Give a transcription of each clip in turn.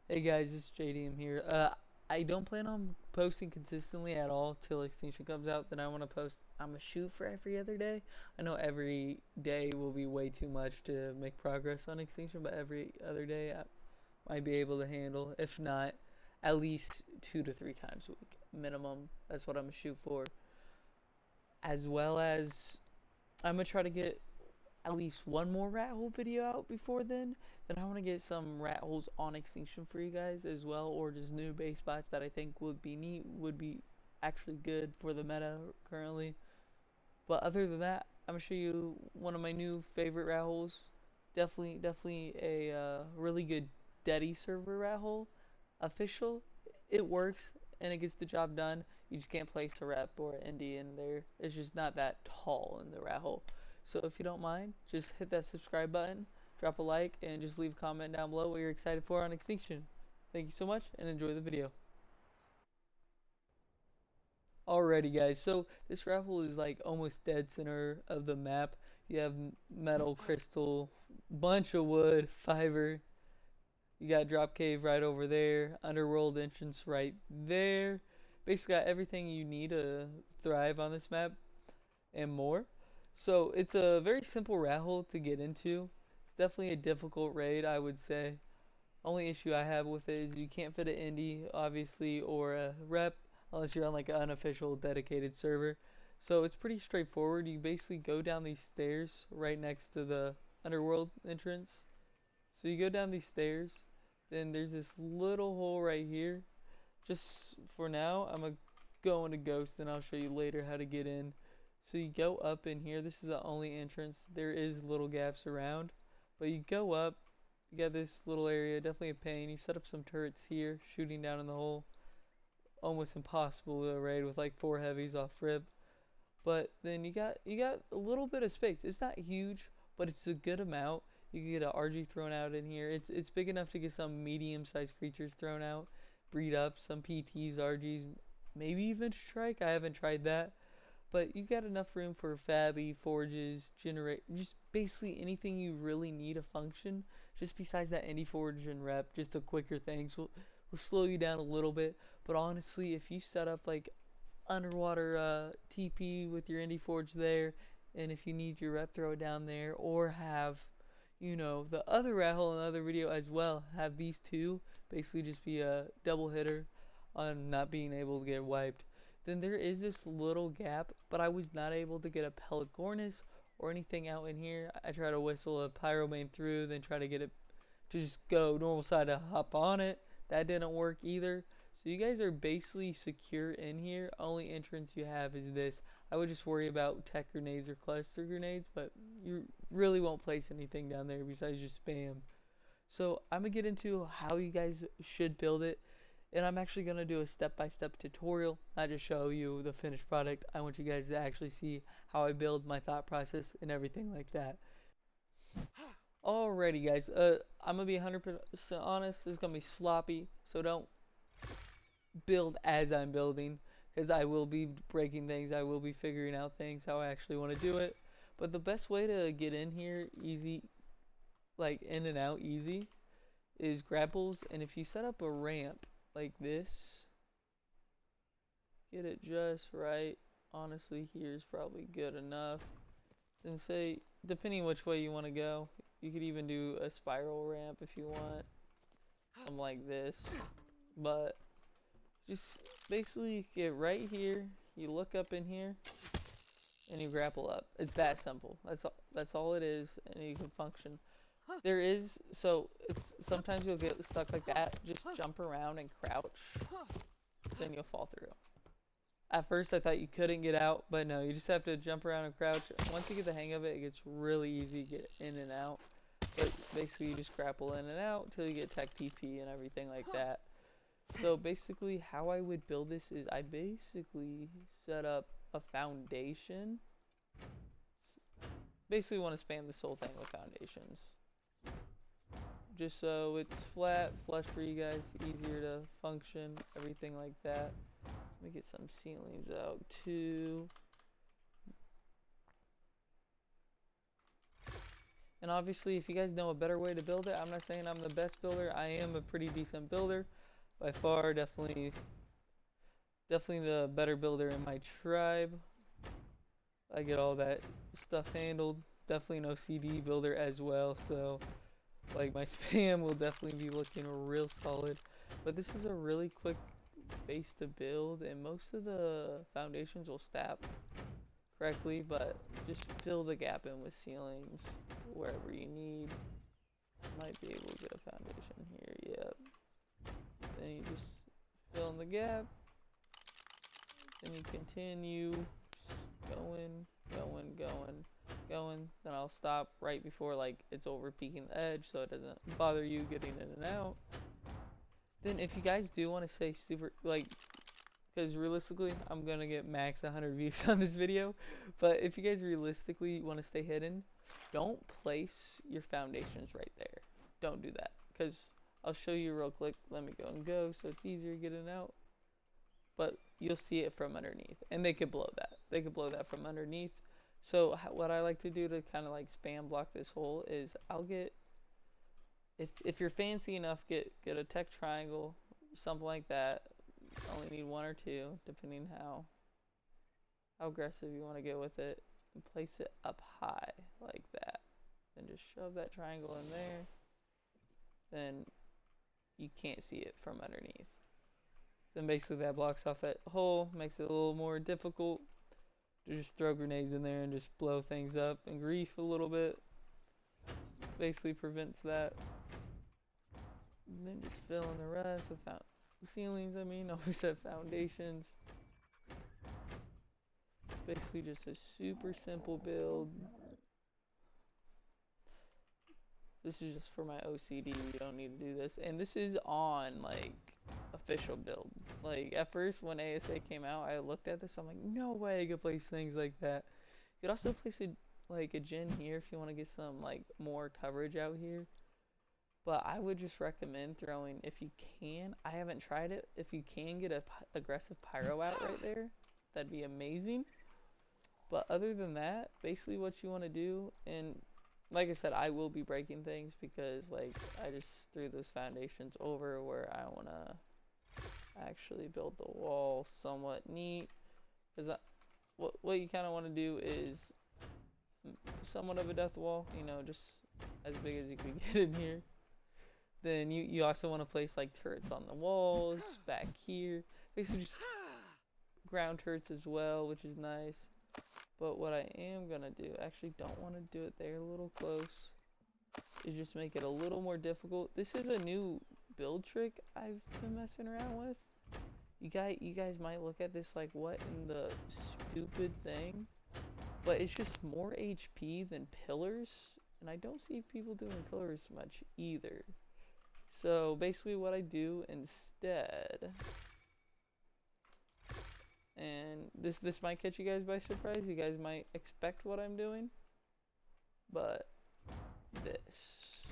Hey guys, it's JDM here. I don't plan on posting consistently at all till Extinction comes out. Then I want to post. I'm gonna shoot for every other day. I know every day will be way too much to make progress on Extinction, but every other day I might be able to handle. If not, at least 2 to 3 times a week minimum. That's what I'm gonna shoot for. As well as I'm gonna try to get at least one more rat hole video out before then I want to get some rat holes on Extinction for you guys as well, or just new base spots that I think would be neat, would be actually good for the meta currently. But other than that, I'm gonna show you one of my new favorite rat holes. Definitely a really good Deddy server rat hole. Official, it works and it gets the job done. You just can't place a rep or an indie in there. It's just not that tall in the rat hole. So if you don't mind, just hit that subscribe button, drop a like, and just leave a comment down below what you're excited for on Extinction. Thank you so much and enjoy the video. Alrighty guys, so this rat hole is like almost dead center of the map. You have metal, crystal, bunch of wood, fiber. You got drop cave right over there, underworld entrance right there. Basically got everything you need to thrive on this map and more. So it's a very simple rat hole to get into. It's definitely a difficult raid, I would say. Only issue I have with it is you can't fit an indie, obviously, or a rep unless you're on like an unofficial dedicated server. So it's pretty straightforward. You basically go down these stairs right next to the underworld entrance. So you go down these stairs, then there's this little hole right here. Just for now, I'm gonna go into Ghost and I'll show you later how to get in. So you go up in here. This is the only entrance. There is little gaps around, but you go up. You got this little area, definitely a pain. You set up some turrets here, shooting down in the hole. Almost impossible to raid with like 4 heavies off rip. But then you got a little bit of space. It's not huge, but it's a good amount. You can get an RG thrown out in here. It's big enough to get some medium-sized creatures thrown out, breed up some PTs, RGs, maybe even strike. I haven't tried that, but you got enough room for Fabby, forges, generate, just basically anything you really need to function. Just besides that indie forge and rep, just the quicker things will slow you down a little bit. But honestly, if you set up like underwater TP with your indie forge there, and if you need your rep throw down there, or have the other rat hole in the other video as well, have these two basically just be a double hitter on not being able to get wiped. Then there is this little gap, but I was not able to get a Pelagornis or anything out in here. I tried to whistle a Pyromane through, then try to get it to just go normal side to hop on it. That didn't work either. So you guys are basically secure in here. Only entrance you have is this. I would just worry about tech grenades or cluster grenades, but you really won't place anything down there besides just spam. So I'm gonna get into how you guys should build it, and I'm actually gonna do a step-by-step tutorial, not just show you the finished product. I want you guys to actually see how I build, my thought process, and everything like that. Alrighty guys, I'm gonna be 100% honest, this is gonna be sloppy, so don't build as I'm building, because I will be breaking things, I will be figuring out things, how I actually want to do it. But the best way to get in here easy, like in and out easy, is grapples, and if you set up a ramp like this, get it just right, honestly here's probably good enough. Then say, depending which way you want to go, you could even do a spiral ramp if you want, something like this. But just basically get right here, you look up in here, and you grapple up. It's that simple. That's all it is, and you can function. There is, so it's sometimes you'll get stuck like that. Just jump around and crouch, then you'll fall through. At first I thought you couldn't get out, but no, you just have to jump around and crouch. Once you get the hang of it, it gets really easy to get in and out. But basically you just grapple in and out until you get tech TP and everything like that. So basically how I would build this is I basically set up a foundation. Basically want to spam this whole thing with foundations. Just so it's flat, flush for you guys, easier to function, everything like that. Let me get some ceilings out too. And obviously, if you guys know a better way to build it, I'm not saying I'm the best builder. I am a pretty decent builder, by far. Definitely the better builder in my tribe. I get all that stuff handled. Definitely no CD builder as well, so like my spam will definitely be looking real solid. But this is a really quick base to build, and most of the foundations will snap correctly, but just fill the gap in with ceilings wherever you need. Might be able to get a foundation here, yep. Then you just fill in the gap, then you continue going, going. Then I'll stop right before like it's over peaking the edge so it doesn't bother you getting in and out. Then if you guys do want to stay super, like, because realistically I'm gonna get max 100 views on this video, but if you guys realistically want to stay hidden, don't place your foundations right there. Don't do that, because I'll show you real quick. Let me go and go so it's easier getting out. But you'll see it from underneath, and they could blow that. They could blow that from underneath. So what I like to do to kind of like spam block this hole is I'll get, if you're fancy enough, get a tech triangle, something like that. Only need one or two, depending how aggressive you want to get with it, and place it up high like that. Then just shove that triangle in there. Then you can't see it from underneath. Then basically that blocks off that hole, makes it a little more difficult to just throw grenades in there and just blow things up and grief a little bit. Basically prevents that. And then just fill in the rest with ceilings, always have foundations. Basically just a super simple build. This is just for my OCD, you don't need to do this. And this is on like official build. Like at first when ASA came out, I looked at this, I'm like, no way I could place things like that. You could also place a gen here if you want to get some like more coverage out here. But I would just recommend throwing, if you can, I haven't tried it, if you can get a aggressive pyro out right there, that'd be amazing. But other than that, basically what you want to do, and like I said, I will be breaking things because like I just threw those foundations over where I want to actually build the wall somewhat neat. Because what you kind of want to do is somewhat of a death wall, just as big as you can get in here. Then you also want to place like turrets on the walls back here, basically just ground turrets as well, which is nice. But what I am gonna do, actually don't want to do it there, a little close, is just make it a little more difficult. This is a new build trick I've been messing around with. You guys might look at this like, what in the stupid thing? But it's just more HP than pillars, and I don't see people doing pillars much either. So basically what I do instead, and this might catch you guys by surprise, you guys might expect what I'm doing, but this,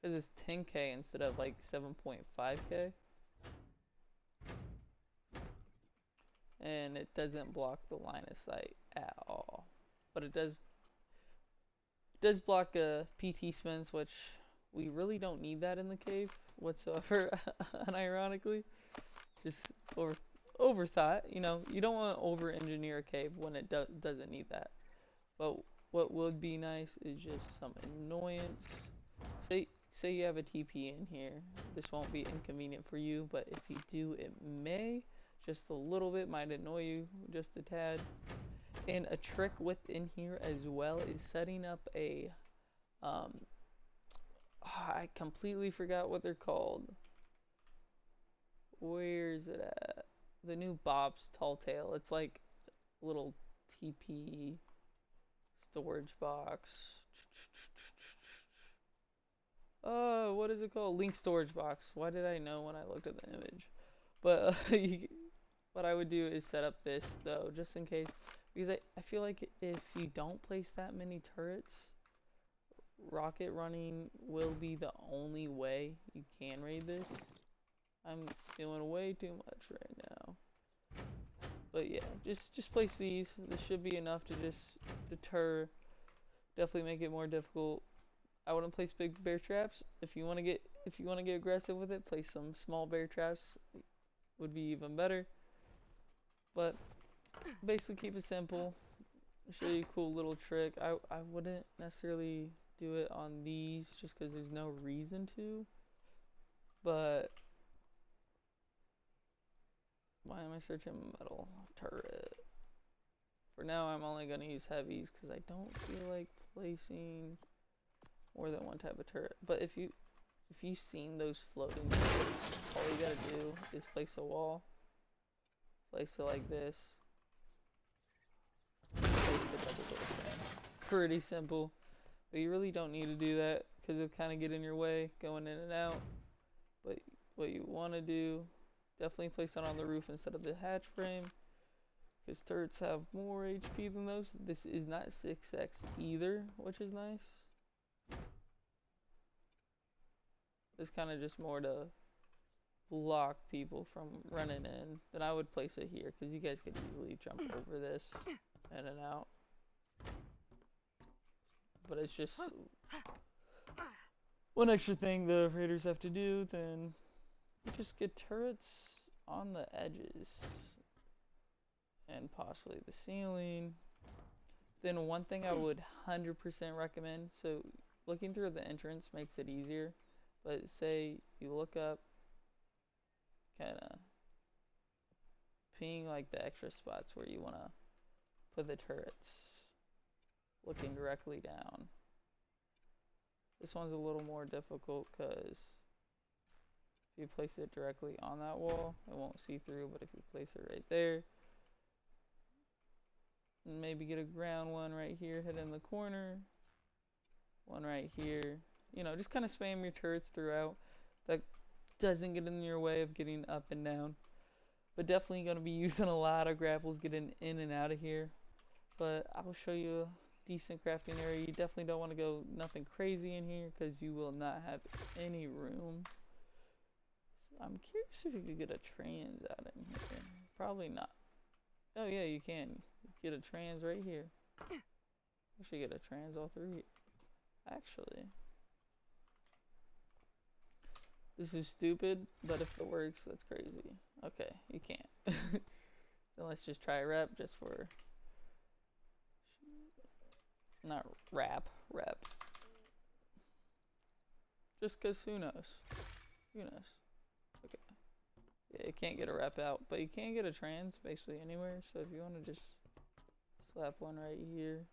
because it's 10k instead of like 7.5k, and it doesn't block the line of sight at all, but it does block PT spins, which we really don't need that in the cave whatsoever. Unironically, just overthought. You don't want to over engineer a cave when it doesn't need that. But what would be nice is just some annoyance. Say you have a TP in here. This won't be inconvenient for you, but if you do, it may just a little bit, might annoy you just a tad. And a trick within here as well is setting up a I completely forgot what they're called. Where is it at? The new Bob's Tall Tale. It's like a little TP storage box. Oh, what is it called? Link storage box. Why did I know when I looked at the image? But what I would do is set up this though, just in case, because I feel like if you don't place that many turrets, rocket running will be the only way you can raid this. I'm doing way too much right now. But yeah, just place these. This should be enough to just deter. Definitely make it more difficult. I wouldn't place big bear traps. If you want to get aggressive with it, place some small bear traps. Would be even better. But basically keep it simple. I'll show you a cool little trick. I wouldn't necessarily do it on these just because there's no reason to. But why am I searching metal turret? For now, I'm only going to use heavies because I don't feel like placing more than one type of turret. But if you've seen those floating turrets, all you gotta do is place a wall, place it like this, place the double door frame. Pretty simple, but you really don't need to do that because it'll kind of get in your way going in and out. But what you want to do, definitely place it on the roof instead of the hatch frame, because turrets have more HP than those. This is not 6x either, which is nice. It's kind of just more to block people from running in. Then I would place it here because you guys could easily jump over this in and out. But it's just one extra thing the raiders have to do. Then just get turrets on the edges and possibly the ceiling. Then one thing I would 100% recommend, so looking through the entrance makes it easier, but say you look up, kind of ping like the extra spots where you want to put the turrets, looking directly down. This one's a little more difficult because if you place it directly on that wall, it won't see through, but if you place it right there, and maybe get a ground one right here, hit in the corner, one right here, you know, just kind of spam your turrets throughout. That doesn't get in your way of getting up and down, but definitely going to be using a lot of grapples getting in and out of here. But I will show you a decent crafting area. You definitely don't want to go nothing crazy in here because you will not have any room. So I'm curious if you could get a trans out in here. Probably not. Oh yeah, you can get a trans right here. Actually get a trans all through here. Actually, this is stupid, but if it works, that's crazy. Okay, you can't. Then let's just try rep just for, not rep. Just cause who knows? Who knows? Okay. Yeah, you can't get a rep out, but you can get a trans basically anywhere. So if you want to just slap one right here,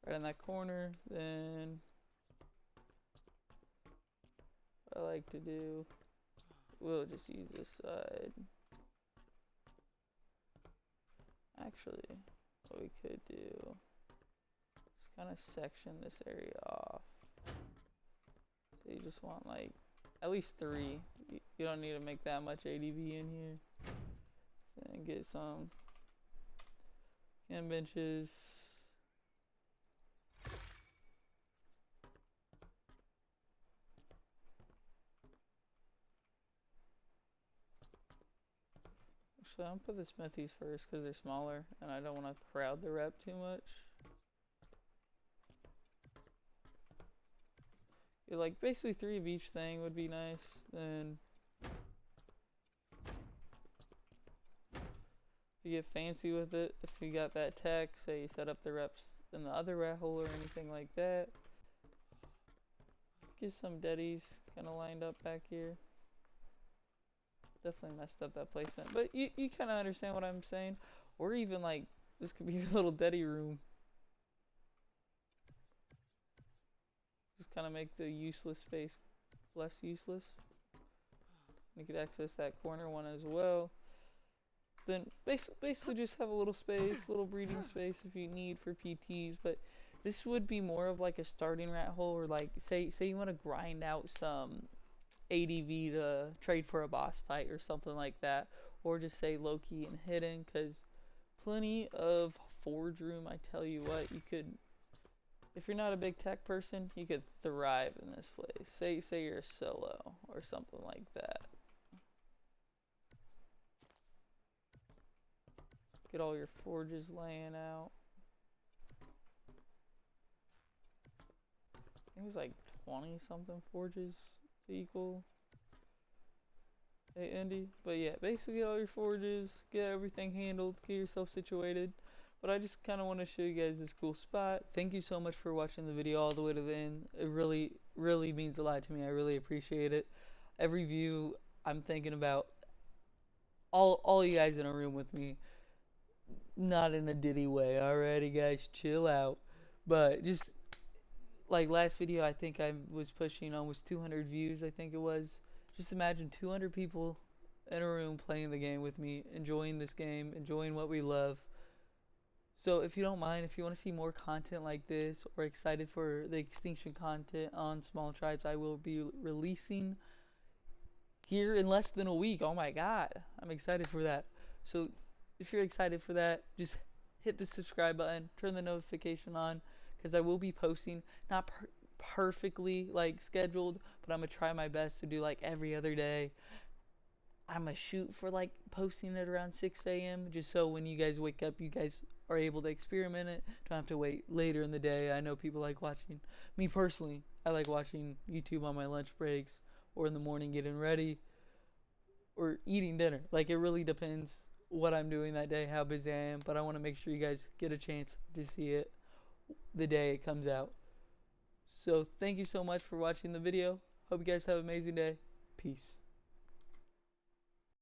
right in that corner, then what I like to do, we'll just use this side. Actually, what we could do is kind of section this area off. So you just want like at least 3. You don't need to make that much ADV in here. And get some cam benches. Actually, I'm gonna put the smithies first because they're smaller and I don't want to crowd the rep too much. Yeah, like basically 3 of each thing would be nice. Then if you get fancy with it, if you got that tech, say you set up the reps in the other rat hole or anything like that, get some deadies kind of lined up back here. Definitely messed up that placement, but you kind of understand what I'm saying. Or even like this could be your little deady room. Just kind of make the useless space less useless. You could access that corner one as well. Then basically just have a little space, little breeding space if you need for PTs. But this would be more of like a starting rat hole, or like say you want to grind out some ADV to trade for a boss fight or something like that, or just say low-key and hidden, because plenty of forge room. I tell you what, you could, if you're not a big tech person, you could thrive in this place. Say you're a solo or something like that. Get all your forges laying out. I think it was like 20 something forges to equal a Indy. But yeah, basically get all your forges, get everything handled, get yourself situated. But I just kind of want to show you guys this cool spot. Thank you so much for watching the video all the way to the end. It really, really means a lot to me. I really appreciate it. Every view, I'm thinking about all you guys in a room with me. Not in a diddy way. Alrighty, guys, chill out. But just like last video, I think I was pushing almost 200 views. I think it was. Just imagine 200 people in a room playing the game with me, enjoying this game, enjoying what we love. So if you don't mind, if you want to see more content like this or excited for the extinction content on small tribes, I will be releasing here in less than a week. Oh my god, I'm excited for that. So if you're excited for that, just hit the subscribe button, turn the notification on, because I will be posting, not perfectly like scheduled, but I'm gonna try my best to do like every other day. I'm gonna shoot for like posting it around 6 a.m. just so when you guys wake up, you guys are able to experiment it. Don't have to wait later in the day. I know people like watching. Me personally, I like watching YouTube on my lunch breaks or in the morning getting ready or eating dinner. Like it really depends what I'm doing that day, how busy I am. But I want to make sure you guys get a chance to see it the day it comes out. So thank you so much for watching the video. Hope you guys have an amazing day. Peace.